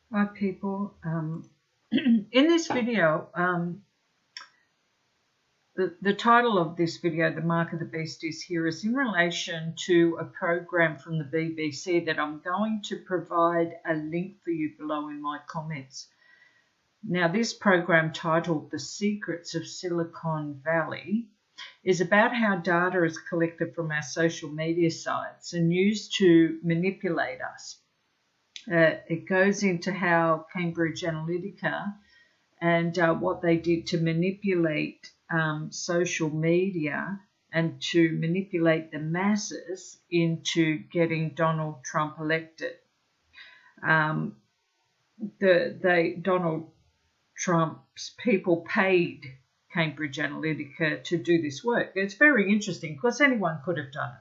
Hi people. In this video, the title of this video, The Mark of the Beast, is in relation to a program from the BBC that I'm going to provide a link for you below in my comments. Now, this program, titled The Secrets of Silicon Valley, is about how data is collected from our social media sites and used to manipulate us. It goes into how Cambridge Analytica and what they did to manipulate social media and to manipulate the masses into getting Donald Trump elected. Donald Trump's people paid Cambridge Analytica to do this work. It's very interesting because anyone could have done it.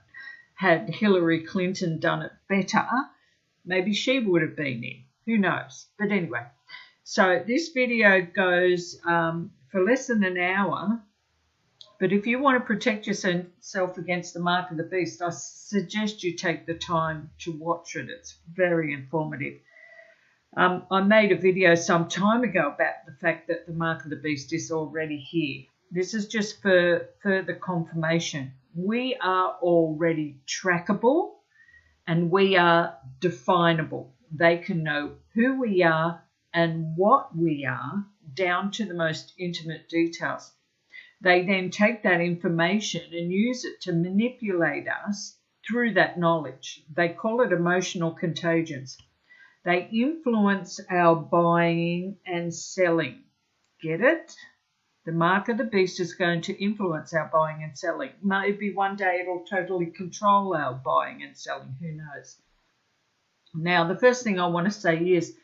Had Hillary Clinton done it better, maybe she would have been in. Who knows? But anyway, so this video goes for less than an hour. But if you want to protect yourself against the mark of the beast, I suggest you take the time to watch it. It's very informative. I made a video some time ago about the fact that the mark of the beast is already here. This is just for further confirmation. We are already trackable and we are definable. They can know who we are and what we are down to the most intimate details. They then take that information and use it to manipulate us through that knowledge. They call it emotional contagions. They influence our buying and selling. Get it? The mark of the beast is going to influence our buying and selling. Maybe one day it'll totally control our buying and selling. Who knows? Now, the first thing I want to say is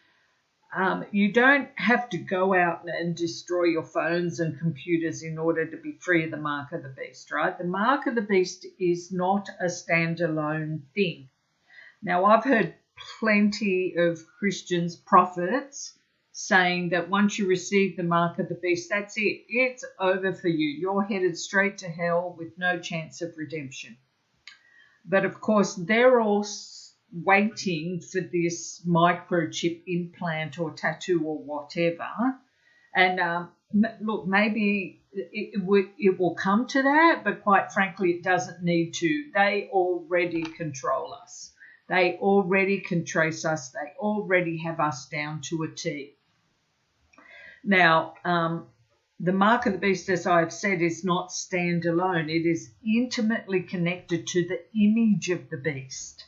you don't have to go out and destroy your phones and computers in order to be free of the mark of the beast, right? The mark of the beast is not a standalone thing. Now, I've heard plenty of Christians, prophets, saying that once you receive the mark of the beast, that's it. It's over for you. You're headed straight to hell with no chance of redemption. But of course, they're all waiting for this microchip implant or tattoo or whatever. And look, maybe it will come to that, but quite frankly, it doesn't need to. They already control us. They already can trace us. They already have us down to a T. Now, the mark of the beast, as I've said, is not standalone. It is intimately connected to the image of the beast.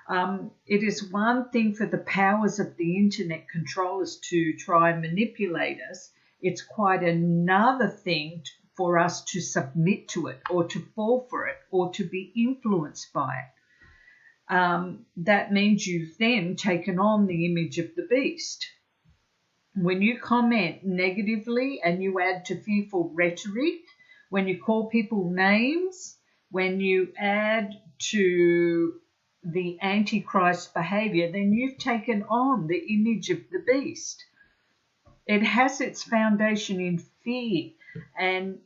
It is one thing for the powers of the internet controllers to try and manipulate us. It's quite another thing for us to submit to it or to fall for it or to be influenced by it. That means you've then taken on the image of the beast. When you comment negatively and you add to fearful rhetoric, when you call people names, when you add to the Antichrist behavior, then you've taken on the image of the beast. It has its foundation in fear, and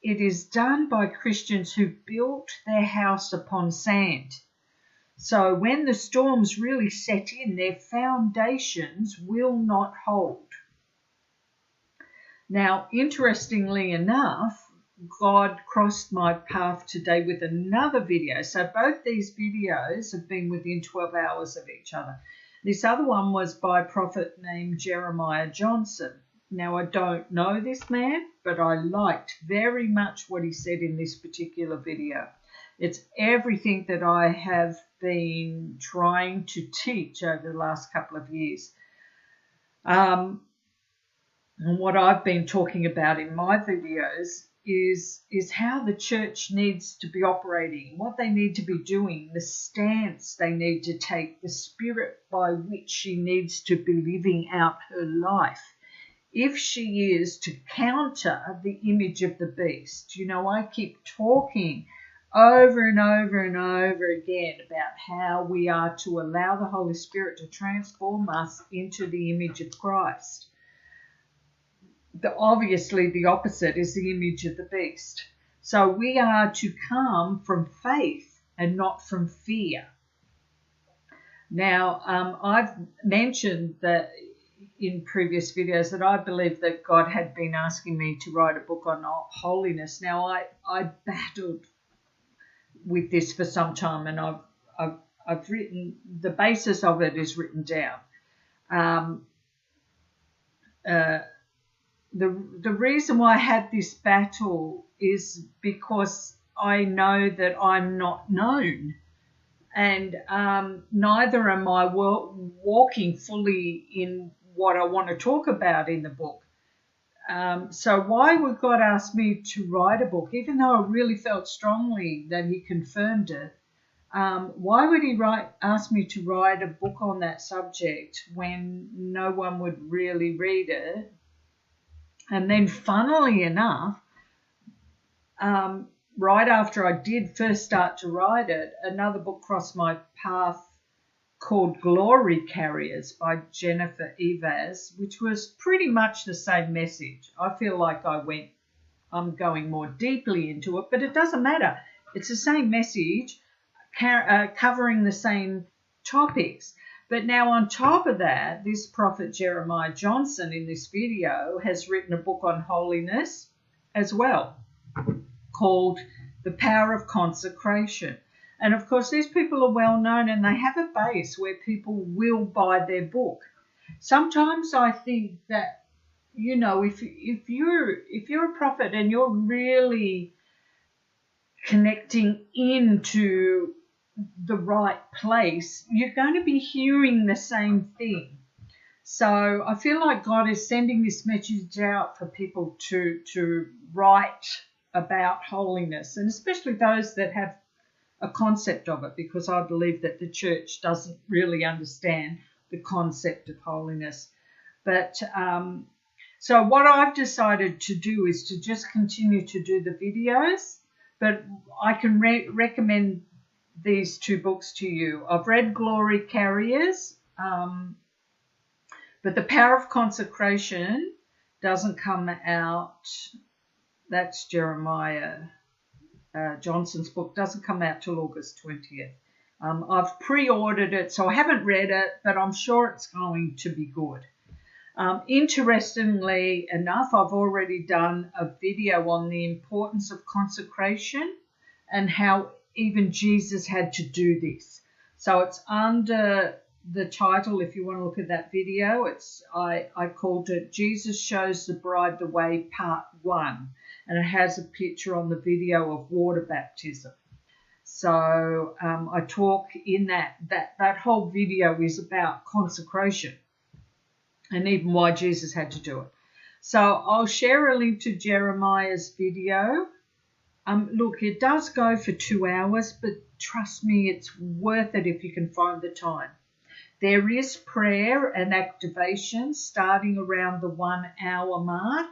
it is done by Christians who built their house upon sand. So when the storms really set in, their foundations will not hold. Now, interestingly enough, God crossed my path today with another video. So both these videos have been within 12 hours of each other. This other one was by a prophet named Jeremiah Johnson. Now, I don't know this man, but I liked very much what he said in this particular video. It's everything that I have been trying to teach over the last couple of years. And what I've been talking about in my videos is how the church needs to be operating, what they need to be doing, the stance they need to take, the spirit by which she needs to be living out her life if she is to counter the image of the beast. You know, I keep talking over and over and over again about how we are to allow the Holy Spirit to transform us into the image of Christ. Obviously, the opposite is the image of the beast. So we are to come from faith and not from fear. Now, I've mentioned that in previous videos that I believe that God had been asking me to write a book on holiness. Now, I battled with this for some time, and I've written, the basis of it is written down. The reason why I had this battle is because I know that I'm not known, and neither am I walking fully in what I want to talk about in the book. So why would God ask me to write a book, even though I really felt strongly that he confirmed it? Why would he ask me to write a book on that subject when no one would really read it? And then, funnily enough, right after I did first start to write it, another book crossed my path called Glory Carriers by Jennifer Evas, which was pretty much the same message. I feel like I'm going more deeply into it, but it doesn't matter. It's the same message, covering the same topics. But now on top of that, this prophet Jeremiah Johnson in this video has written a book on holiness as well, called The Power of Consecration. And of course, these people are well known, and they have a base where people will buy their book. Sometimes I think that, you know, if you're a prophet and you're really connecting into the right place, you're going to be hearing the same thing. So I feel like God is sending this message out for people to write about holiness, and especially those that have a concept of it, because I believe that the church doesn't really understand the concept of holiness. But so what I've decided to do is to just continue to do the videos, but I can recommend these two books to you. I've read Glory Carriers, but The Power of Consecration doesn't come out. That's Jeremiah Johnson's book, doesn't come out till August 20th. I've pre-ordered it, so I haven't read it, but I'm sure it's going to be good. Interestingly enough, I've already done a video on the importance of consecration and how even Jesus had to do this. So it's under the title, if you want to look at that video, I called it Jesus Shows the Bride the Way Part 1. And it has a picture on the video of water baptism. So I talk in that whole video is about consecration and even why Jesus had to do it. So I'll share a link to Jeremiah's video. Look, it does go for 2 hours, but trust me, it's worth it if you can find the time. There is prayer and activation starting around the 1 hour mark.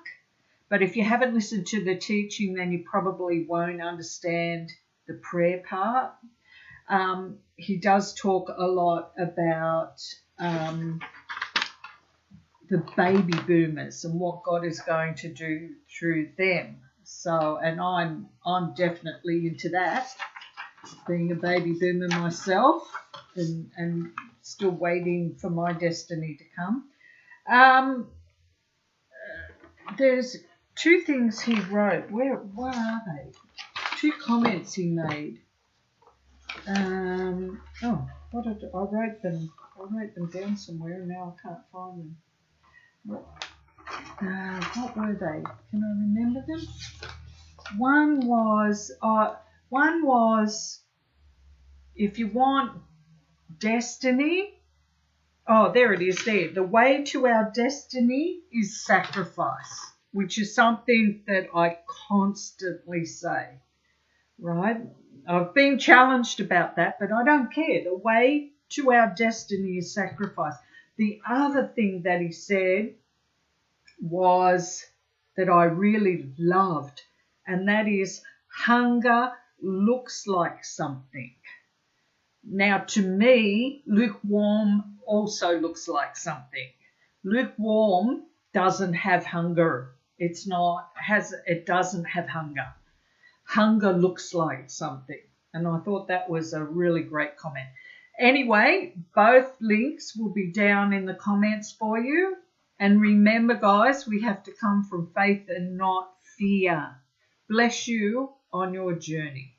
But if you haven't listened to the teaching, then you probably won't understand the prayer part. He does talk a lot about the baby boomers and what God is going to do through them. So, and I'm definitely into that, being a baby boomer myself, and still waiting for my destiny to come. There's 2 things he wrote. Where are they? 2 comments he made. What did I wrote them? I wrote them down somewhere, and now I can't find them. What were they? Can I remember them? One was if you want destiny. Oh, there it is there. The way to our destiny is sacrifice, which is something that I constantly say, right? I've been challenged about that, but I don't care. The way to our destiny is sacrifice. The other thing that he said was that I really loved, and that is hunger looks like something. Now, to me, lukewarm also looks like something. Lukewarm doesn't have hunger. It doesn't have hunger. Hunger looks like something. And I thought that was a really great comment. Anyway, both links will be down in the comments for you. And remember, guys, we have to come from faith and not fear. Bless you on your journey.